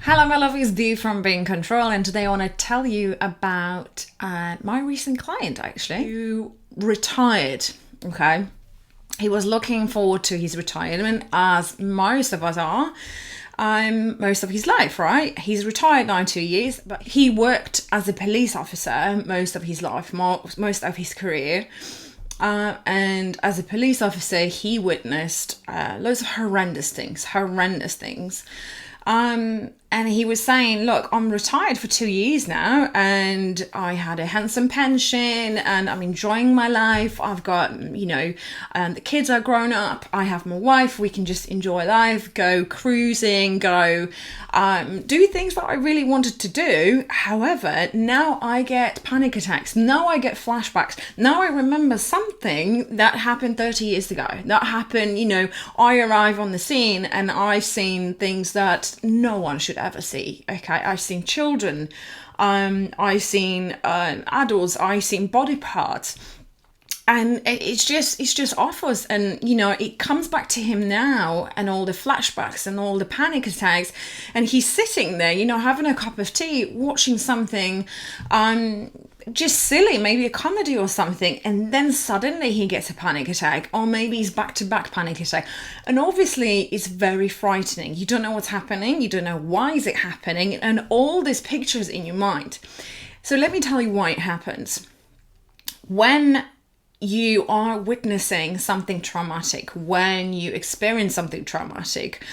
Hello, my love, it's Dee from BeaInControl, and today I want to tell you about my recent client actually who retired. Okay, he was looking forward to his retirement, as most of us are. Most of his life, right? He's retired now 2 years, but he worked as a police officer most of his life, most of his career. And as a police officer, he witnessed loads of horrendous things. And he was saying, look, I'm retired for 2 years now and I had a handsome pension and I'm enjoying my life. I've got, the kids are grown up. I have my wife. We can just enjoy life, go cruising, go do things that I really wanted to do. However, now I get panic attacks. Now I get flashbacks. Now I remember something that happened 30 years ago. That happened, I arrive on the scene and I've seen things that no one should ever see. Okay, I've seen children, I've seen adults, I've seen body parts, and it's just awful. And it comes back to him now, and all the flashbacks and all the panic attacks, and he's sitting there, having a cup of tea, watching something just silly, maybe a comedy or something, and then suddenly he gets a panic attack, or maybe he's back-to-back panic attack, and obviously it's very frightening. You don't know what's happening, you don't know why is it happening, and all these pictures in your mind. So let me tell you why it happens. When you are witnessing something traumatic, when you experience something traumatic,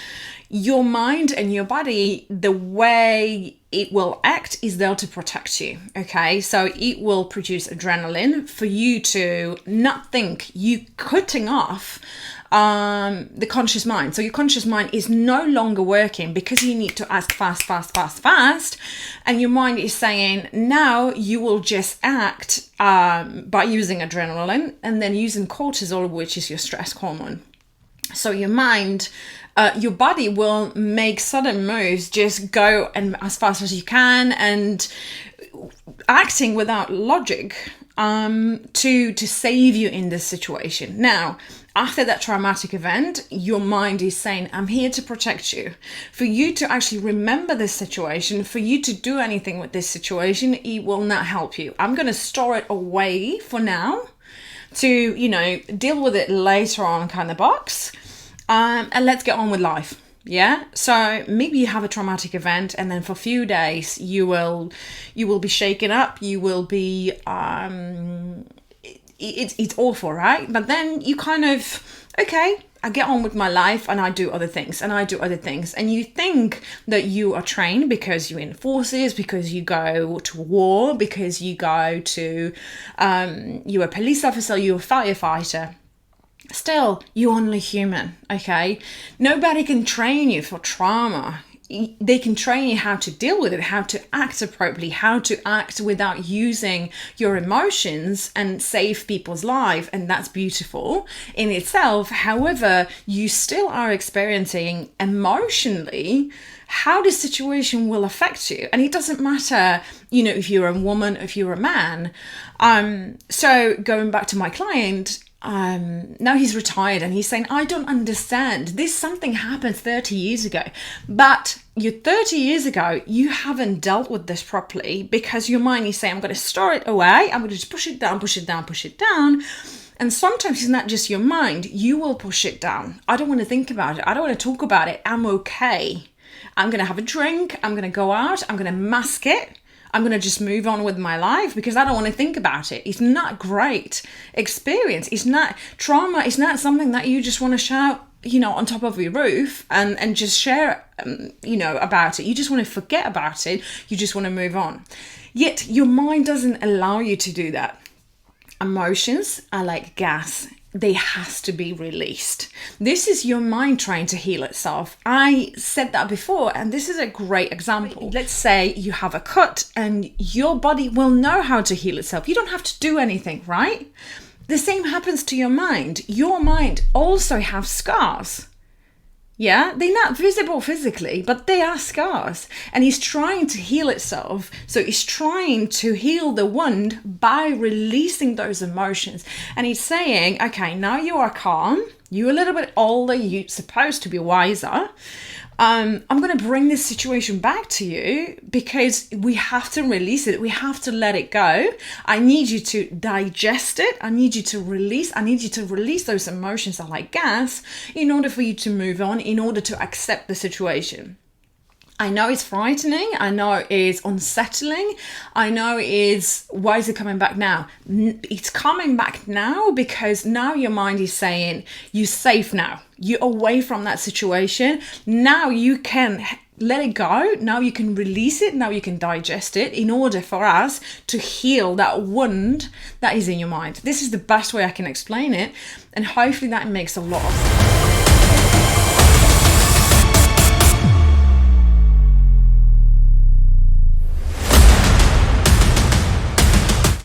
your mind and your body, the way it will act is there to protect you. Okay, so it will produce adrenaline for you to not think, you cutting off the conscious mind. So your conscious mind is no longer working because you need to ask fast, and your mind is saying now you will just act by using adrenaline and then using cortisol, which is your stress hormone. So your mind, your body will make sudden moves, just go and as fast as you can, and acting without logic to save you in this situation. Now, after that traumatic event, your mind is saying, I'm here to protect you. For you to actually remember this situation, for you to do anything with this situation, it will not help you. I'm going to store it away for now to, deal with it later on kind of box. And let's get on with life. Yeah. So maybe you have a traumatic event, and then for a few days you will be shaken up. You will be it's awful, right? But then you kind of, okay, I get on with my life and I do other things and you think that you are trained because you're in forces, because you go to war, because you go to you're a police officer, you're a firefighter. Still, you're only human, okay? Nobody can train you for trauma. They can train you how to deal with it, how to act appropriately, how to act without using your emotions and save people's lives. And that's beautiful in itself. However, you still are experiencing emotionally how this situation will affect you. And it doesn't matter, if you're a woman, if you're a man. So going back to my client, now he's retired and he's saying, I don't understand. Something happened 30 years ago, but 30 years ago, you haven't dealt with this properly because your mind is saying, I'm going to store it away. I'm going to just push it down. And sometimes it's not just your mind. You will push it down. I don't want to think about it. I don't want to talk about it. I'm okay. I'm going to have a drink. I'm going to go out. I'm going to mask it. I'm going to just move on with my life because I don't want to think about it. It's not a great experience. It's not trauma. It's not something that you just want to shout, on top of your roof and just share, about it. You just want to forget about it. You just want to move on. Yet your mind doesn't allow you to do that. Emotions are like gas. They has to be released. This is your mind trying to heal itself. I said that before, and this is a great example. Let's say you have a cut and your body will know how to heal itself. You don't have to do anything, right? The same happens to your mind. Your mind also has scars. Yeah, they're not visible physically, but they are scars. And he's trying to heal itself. So he's trying to heal the wound by releasing those emotions. And he's saying, okay, now you are calm. You're a little bit older. You're supposed to be wiser. I'm going to bring this situation back to you because we have to release it. We have to let it go. I need you to digest it. I need you to release. I need you to release those emotions that are like gas in order for you to move on, in order to accept the situation. I know it's frightening. I know it's unsettling. I know why is it coming back now? It's coming back now because now your mind is saying, you're safe now. You're away from that situation. Now you can let it go. Now you can release it. Now you can digest it in order for us to heal that wound that is in your mind. This is the best way I can explain it. And hopefully that makes a lot of sense.